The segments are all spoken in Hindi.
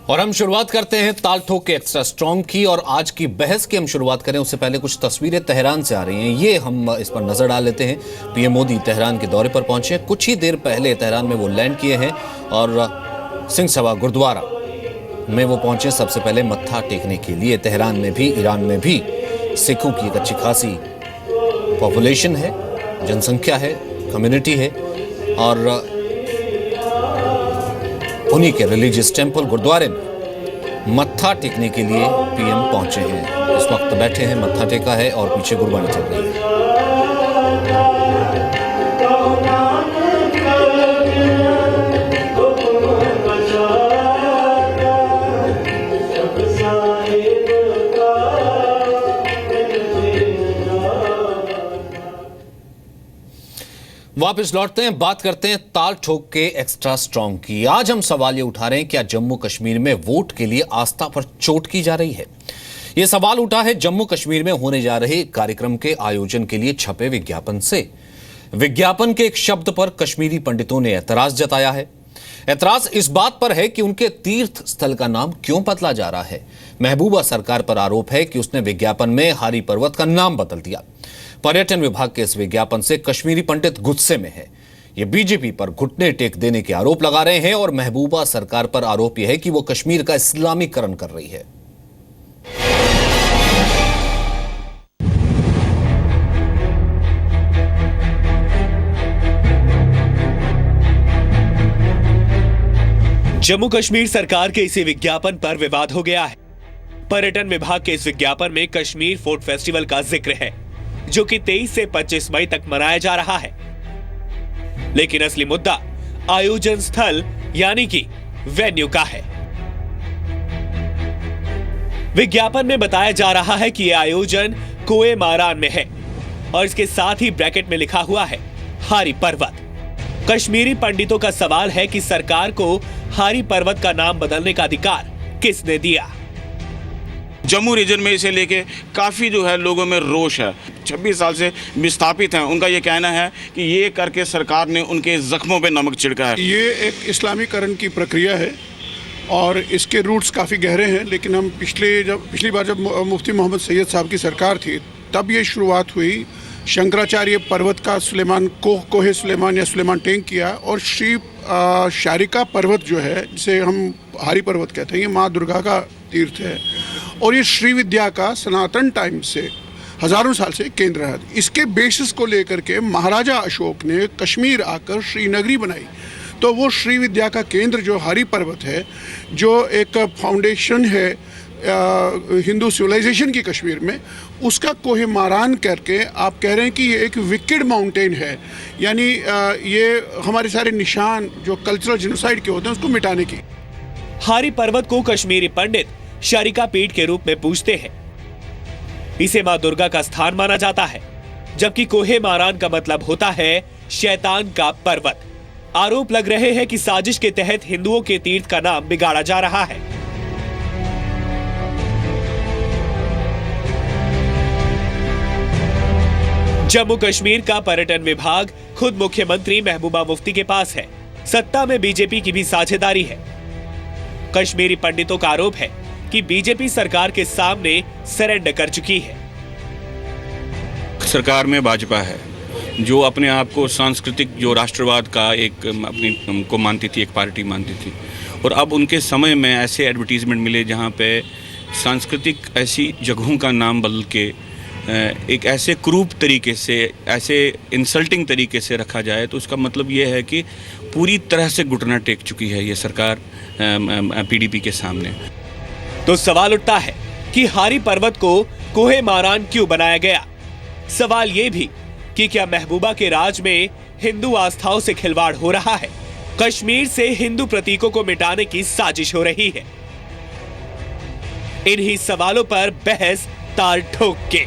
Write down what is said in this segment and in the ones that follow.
और हम शुरुआत करते हैं ताल ठोक के एक्स्ट्रा स्ट्रॉन्ग की। और आज की बहस की हम शुरुआत करें उससे पहले कुछ तस्वीरें तेहरान से आ रही हैं, ये हम इस पर नजर डाल लेते हैं। पीएम मोदी तेहरान के दौरे पर पहुंचे, कुछ ही देर पहले तेहरान में वो लैंड किए हैं और सिंह सभा गुरुद्वारा में वो पहुंचे सबसे पहले मत्था टेकने के लिए। तेहरान में भी, ईरान में भी सिखों की एक अच्छी खासी पॉपुलेशन है, जनसंख्या है, कम्युनिटी है और उन्हीं के रिलीजियस टेंपल गुरुद्वारे में मत्था टेकने के लिए पीएम पहुंचे हैं। इस वक्त बैठे हैं, मत्था टेका है और पीछे गुरबानी चल रही है। वापस लौटते हैं, बात करते हैं ताल ठोक के एक्स्ट्रा स्ट्रॉन्ग की। आज हम सवाल ये उठा रहे हैं, क्या जम्मू कश्मीर में वोट के लिए आस्था पर चोट की जा रही है? यह सवाल उठा है जम्मू कश्मीर में होने जा रहे कार्यक्रम के आयोजन के लिए छपे विज्ञापन से। विज्ञापन के एक शब्द पर कश्मीरी पंडितों ने ऐतराज जताया है। ऐतराज इस बात पर है कि उनके तीर्थ स्थल का नाम क्यों बदला जा रहा है। महबूबा सरकार पर आरोप है कि उसने विज्ञापन में हारी पर्वत का नाम बदल दिया। पर्यटन विभाग के इस विज्ञापन से कश्मीरी पंडित गुस्से में है। ये बीजेपी पर घुटने टेक देने के आरोप लगा रहे हैं और महबूबा सरकार पर आरोप यह है कि वो कश्मीर का इस्लामीकरण कर रही है। जम्मू कश्मीर सरकार के इसी विज्ञापन पर विवाद हो गया है। पर्यटन विभाग के इस विज्ञापन में कश्मीर फोर्ट फेस्टिवल का जिक्र है, जो कि 23 से 25 मई तक मनाया जा रहा है। लेकिन असली मुद्दा आयोजन स्थल यानी कि वेन्यू का है। विज्ञापन में बताया जा रहा है कि यह आयोजन कोए मारान में है और इसके साथ ही ब्रैकेट में लिखा हुआ है हारी पर्वत। कश्मीरी पंडितों का सवाल है कि सरकार को हारी पर्वत का नाम बदलने का अधिकार किसने दिया। जम्मू रीजन में इसे लेके काफ़ी जो है लोगों में रोष है। 26 साल से विस्थापित हैं, उनका ये कहना है कि ये करके सरकार ने उनके जख्मों पे नमक छिड़का है। ये एक इस्लामीकरण की प्रक्रिया है और इसके रूट्स काफ़ी गहरे हैं। लेकिन हम पिछली बार जब मुफ्ती मोहम्मद सैयद साहब की सरकार थी तब ये शुरुआत हुई। शंकराचार्य पर्वत का कोहे सुलेमान या सुलेमान टेंक किया और श्री शारिका पर्वत जो है, जिसे हम हारी पर्वत कहते हैं, ये माँ दुर्गा का तीर्थ है और ये श्री विद्या का सनातन टाइम से हजारों साल से केंद्र है। इसके बेसिस को लेकर के महाराजा अशोक ने कश्मीर आकर श्रीनगरी बनाई। तो वो श्री विद्या का केंद्र जो हारी पर्वत है, जो एक फाउंडेशन है हिंदू सिविलाइजेशन की कश्मीर में, उसका कोहे मारान करके आप कह रहे हैं कि ये एक विकेड माउंटेन है, यानी ये हमारे सारे निशान जो कल्चरल जेनोसाइड के होते हैं उसको मिटाने की। हारी पर्वत को कश्मीरी पंडित शारिका पीठ के रूप में पूजते हैं। इसे मां दुर्गा का स्थान माना जाता है, जबकि कोहे मारान का मतलब होता है शैतान का पर्वत। आरोप लग रहे हैं कि साजिश के तहत हिंदुओं के तीर्थ का नाम बिगाड़ा जा रहा है। जम्मू कश्मीर का पर्यटन विभाग खुद मुख्यमंत्री महबूबा मुफ्ती के पास है। सत्ता में बीजेपी की भी साझेदारी है। कश्मीरी पंडितों का आरोप है कि बीजेपी सरकार के सामने सरेंडर कर चुकी है। सरकार में भाजपा है जो अपने आप को सांस्कृतिक जो राष्ट्रवाद का एक अपनी को मानती थी, एक पार्टी मानती थी, और अब उनके समय में ऐसे एडवर्टीजमेंट मिले जहां पे सांस्कृतिक ऐसी जगहों का नाम बदल के एक ऐसे क्रूप तरीके से, ऐसे इंसल्टिंग तरीके से रखा जाए, तो उसका मतलब ये है कि पूरी तरह से घुटना टेक चुकी है ये सरकार पीडीपी के सामने। तो सवाल उठता है कि हारी पर्वत को कोहे मारान क्यों बनाया गया। सवाल ये भी कि क्या महबूबा के राज में हिंदू आस्थाओं से खिलवाड़ हो रहा है। कश्मीर से हिंदू प्रतीकों को मिटाने की साजिश हो रही है। इन्हीं सवालों पर बहस ताल ठोक के।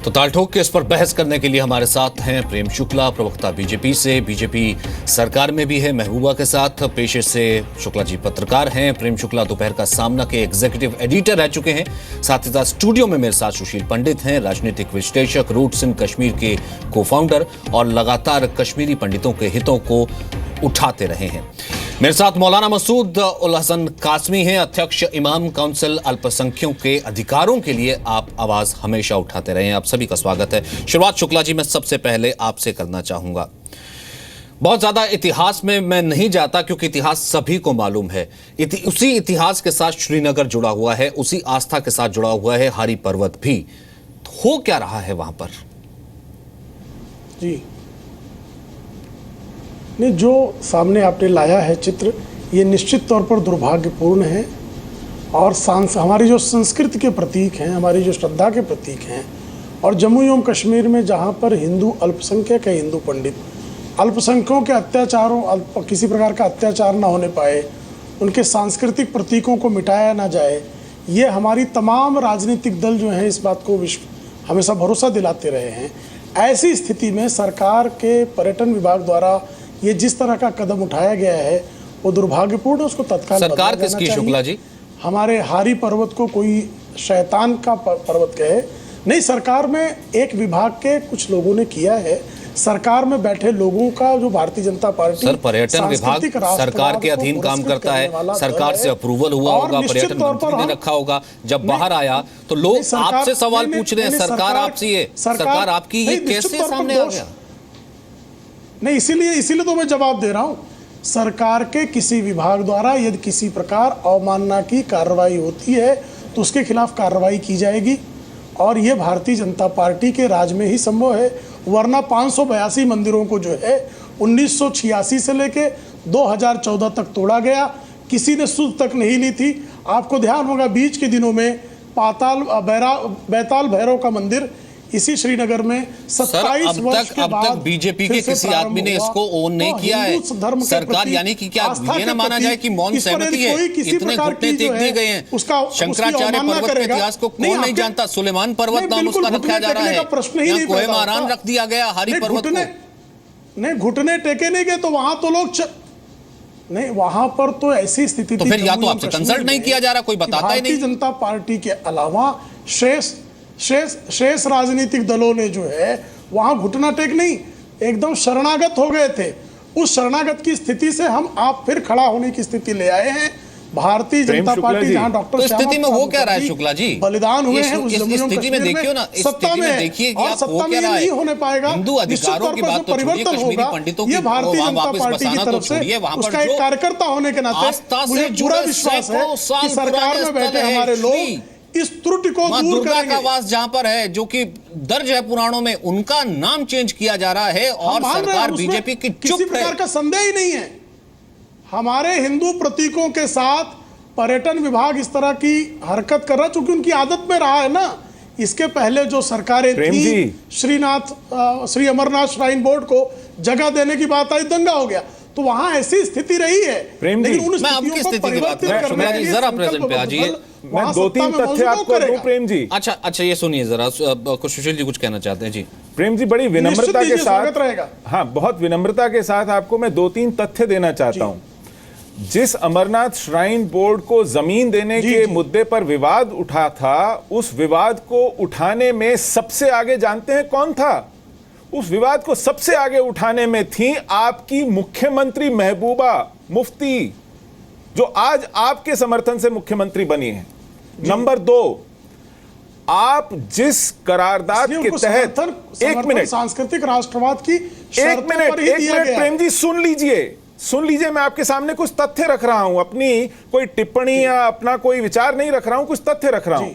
तो तो तालठोक के इस पर बहस करने के लिए हमारे साथ हैं प्रेम शुक्ला, प्रवक्ता बीजेपी से, बीजेपी सरकार में भी है, महबूबा के साथ। पेशे से शुक्ला जी पत्रकार हैं। प्रेम शुक्ला दोपहर का सामना के एग्जीक्यूटिव एडिटर रह चुके हैं। साथ ही साथ स्टूडियो में मेरे साथ सुशील पंडित हैं, राजनीतिक विश्लेषक, रूट्स इन कश्मीर के को फाउंडर और लगातार कश्मीरी पंडितों के हितों को उठाते रहे हैं। मेरे साथ मौलाना मसूद उल हसन कासमी हैं, अध्यक्ष इमाम काउंसिल अल्पसंख्यकों के अधिकारों के लिए आप आवाज हमेशा उठाते रहे हैं। आप सभी का स्वागत है। शुरुआत शुक्ला जी मैं सबसे पहले आपसे करना चाहूंगा। बहुत ज्यादा इतिहास में मैं नहीं जाता क्योंकि इतिहास सभी को मालूम है। उसी इतिहास के साथ श्रीनगर जुड़ा हुआ है, उसी आस्था के साथ जुड़ा हुआ है हारी पर्वत भी। हो क्या रहा है वहां पर? जी नहीं, जो सामने आपने लाया है चित्र, ये निश्चित तौर पर दुर्भाग्यपूर्ण है और हमारी जो संस्कृति के प्रतीक हैं, हमारी जो श्रद्धा के प्रतीक हैं, और जम्मू एवं कश्मीर में जहाँ पर हिंदू अल्पसंख्यक है, हिंदू पंडित, अल्पसंख्यकों के अत्याचारों किसी प्रकार का अत्याचार ना होने पाए, उनके सांस्कृतिक प्रतीकों को मिटाया ना जाए, ये हमारी तमाम राजनीतिक दल जो हैं इस बात को हमेशा भरोसा दिलाते रहे हैं। ऐसी स्थिति में सरकार के पर्यटन विभाग द्वारा ये जिस तरह का कदम उठाया गया है वो दुर्भाग्यपूर्ण है, उसको तत्काल सरकार किसकी शुक्ला जी? हमारे हारी पर्वत को कोई शैतान का पर्वत कहे नहीं, सरकार में एक विभाग के कुछ लोगों ने किया है। सरकार में बैठे लोगों का जो भारतीय जनता पार्टी, सर पर्यटन विभाग सरकार के अधीन काम करता है, सरकार से अप्रूवल हुआ होगा, पर्यटन मंत्री ने रखा होगा। जब बाहर आया तो लोग आपसे सवाल पूछ रहे हैं, सरकार आपसे ये, सरकार आपकी ये कैसे सामने आ गया? नहीं, इसीलिए तो मैं जवाब दे रहा हूं। सरकार के किसी विभाग द्वारा यदि किसी प्रकार अवमानना की कार्रवाई होती है तो उसके खिलाफ कार्रवाई की जाएगी, और ये भारतीय जनता पार्टी के राज में ही संभव है। वरना 582 मंदिरों को जो है 1986 से लेके 2014 तक तोड़ा गया, किसी ने सुध तक नहीं ली थी। आपको ध्यान होगा बीच के दिनों में बैताल भैरव का मंदिर इसी श्रीनगर में 27 वर्ष के बाद अब तक बीजेपी के किसी आदमी ने इसको ओन नहीं किया है। सरकार यानी कि क्या ये ना माना जाए कि मौन सहमति है? इतने घुटने टेक दिए गए हैं। शंकराचार्य पर्वत के इतिहास को कौन नहीं जानता? सुलेमान पर्वत नाम उसका रखा जा रहा है, यहाँ कोहे महारान रख दिया गया हारी पर्वत को। नहीं, घुटने टेके नहीं गए तो वहां तो लोग नहीं, वहां पर तो ऐसी स्थिति तो फिर या तो आपसे कंसल्ट नहीं किया जा रहा, कोई बताता ही नहीं। भारतीय जनता पार्टी के अलावा शेष राजनीतिक दलों ने जो है वहां घुटना टेक नहीं, एकदम शरणागत हो गए थे। उस शरणागत की स्थिति से हम आप फिर खड़ा होने की स्थिति ले आए हैं। भारतीय जनता पार्टी जहां डॉक्टर स्थिति में हो क्या रहा है शुक्ला जी? बलिदान हुए हैं उस स्थिति में, देखियो ना, सत्ता में देखिए कि आप हो क्या रहा है। नहीं होने पाएगा। हिंदू अधिकारों की बात तो छोड़िए, कश्मीरी पंडितों की ये भारतीय जनता पार्टी की तरफ से उसका एक कार्यकर्ता होने के नाते मुझे पूरा विश्वास है कि सरकार में बैठे हमारे लोग इस त्रुटि को दूर करेंगे। का वास जहां पर है, जो कि दर्ज है पुराणों में, उनका नाम चेंज किया जा रहा है और सरकार बीजेपी की चुप है। किसी प्रकार का संदेह ही नहीं है। हमारे हिंदू प्रतीकों के साथ पर्यटन विभाग इस तरह की हरकत कर रहा है चूंकि उनकी आदत में रहा है ना। इसके पहले जो सरकारें थी, श्री अमरनाथ श्राइन बोर्ड को जगह देने की बात आई, दंगा हो गया, तो वहां ऐसी स्थिति रही है। लेकिन उन स्थितियों को परिवर्तित करने के लिए जरा प्रेजेंट पे आ जाइए। मैं 2-3 तथ्य आपको दूं प्रेम जी। अच्छा ये सुनिए जरा, कुछ सुशील जी कुछ कहना चाहते हैं जी। प्रेम जी बड़ी विनम्रता के साथ, हाँ बहुत विनम्रता के साथ आपको मैं 2-3 तथ्य देना चाहता हूं। जिस अमरनाथ श्राइन बोर्ड को जमीन देने के मुद्दे पर विवाद उठा था, उस विवाद को उठाने में सबसे आगे जानते हैं कौन था? उस विवाद को सबसे आगे उठाने में थी आपकी मुख्यमंत्री महबूबा मुफ्ती, जो आज आपके समर्थन से मुख्यमंत्री बनी है। नंबर 2, आप जिस करारदाद के तहत, एक मिनट, सांस्कृतिक राष्ट्रवाद की एक मिनट प्रेम जी सुन लीजिए, मैं आपके सामने कुछ तथ्य रख रहा हूं, अपनी कोई टिप्पणी या अपना कोई विचार नहीं रख रहा हूं, कुछ तथ्य रख रहा हूं।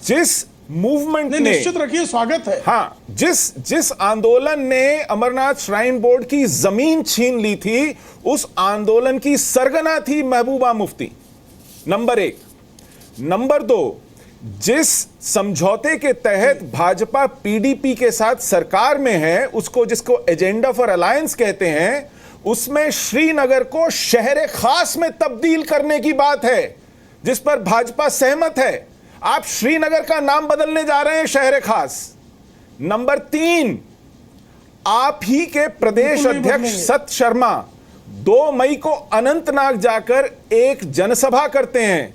जिस मूवमेंट ने, निश्चित रखिए, स्वागत है, हाँ, जिस आंदोलन ने अमरनाथ श्राइन बोर्ड की जमीन छीन ली थी, उस आंदोलन की सरगना थी महबूबा मुफ्ती। नंबर 1। नंबर 2, जिस समझौते के तहत भाजपा पीडीपी के साथ सरकार में है, जिसको एजेंडा फॉर अलायंस कहते हैं, उसमें श्रीनगर को शहर खास में तब्दील करने की बात है, जिस पर भाजपा सहमत है। आप श्रीनगर का नाम बदलने जा रहे हैं शहर खास। नंबर 3, आप ही के प्रदेश बिल्कुल नहीं अध्यक्ष बदलेंगे। सत शर्मा 2 मई को अनंतनाग जाकर एक जनसभा करते हैं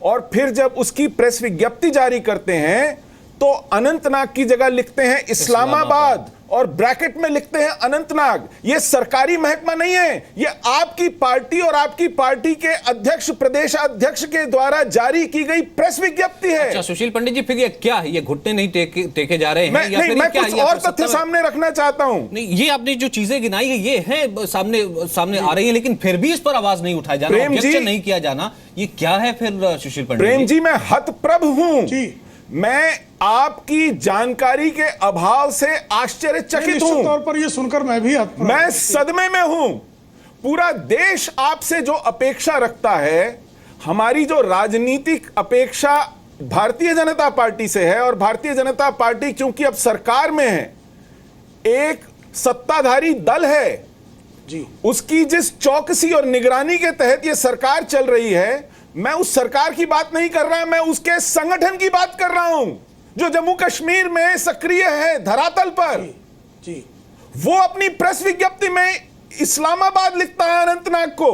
और फिर जब उसकी प्रेस विज्ञप्ति जारी करते हैं तो अनंतनाग की जगह लिखते हैं इस्लामाबाद और ब्रैकेट में लिखते हैं अनंतनाग। यह सरकारी महकमा नहीं है, यह आपकी पार्टी और आपकी पार्टी के अध्यक्ष, प्रदेश अध्यक्ष के द्वारा जारी की गई प्रेस विज्ञप्ति है। अच्छा सुशील पंडित जी, फिर ये क्या है? ये घुटने नहीं टेके जा रहे हैं मैं या फिर मैं क्या कुछ है? और तथ्य सामने रखना चाहता हूं। नहीं, ये आपने जो चीजें गिनाई है ये है सामने आ रही है, लेकिन फिर भी इस पर आवाज नहीं उठाया जाना, प्रेम जी, ऑब्जेक्शन नहीं किया जाना, ये क्या है फिर सुशील पंडित प्रेम जी, मैं हतप्रभ हूं जी। मैं आपकी जानकारी के अभाव से आश्चर्यचकित निश्चित हूं। तौर पर ये सुनकर मैं भी मैं सदमे में हूं। पूरा देश आपसे जो अपेक्षा रखता है, हमारी जो राजनीतिक अपेक्षा भारतीय जनता पार्टी से है, और भारतीय जनता पार्टी क्योंकि अब सरकार में है, एक सत्ताधारी दल है जी, उसकी जिस चौकसी और निगरानी के तहत यह सरकार चल रही है, मैं उस सरकार की बात नहीं कर रहा, मैं उसके संगठन की बात कर रहा हूं जो जम्मू कश्मीर में सक्रिय है धरातल पर। जी, वो अपनी प्रेस विज्ञप्ति में इस्लामाबाद लिखता है अनंतनाग को,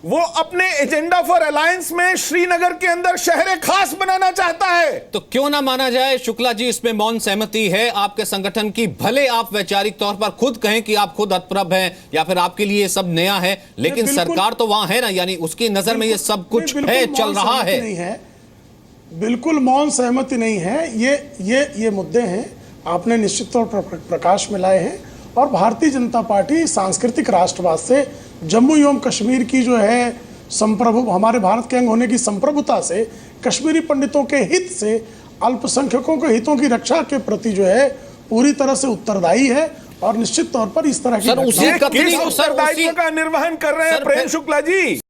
वो अपने एजेंडा फॉर अलायंस में श्रीनगर के अंदर शहर खास बनाना चाहता है। तो क्यों ना माना जाए शुक्ला जी, इसमें मौन सहमति है आपके संगठन की, भले आप वैचारिक तौर पर खुद कहें कि आप खुद हतप्रभ हैं या फिर आपके लिए ये सब नया है, लेकिन सरकार तो वहां है ना, यानी उसकी नजर में ये सब कुछ है, चल रहा है। नहीं है, बिल्कुल मौन सहमति नहीं है। ये मुद्दे हैं, आपने निश्चित तौर पर प्रकाश में लाए हैं, और भारतीय जनता पार्टी सांस्कृतिक राष्ट्रवाद से, जम्मू एवं कश्मीर की जो है संप्रभु, हमारे भारत के अंग होने की संप्रभुता से, कश्मीरी पंडितों के हित से, अल्पसंख्यकों के हितों की रक्षा के प्रति जो है पूरी तरह से उत्तरदायी है। और निश्चित तौर पर इस तरह की सर, उसी किस उत्तरदायित्व का निर्वहन कर रहे हैं प्रेम शुक्ला जी?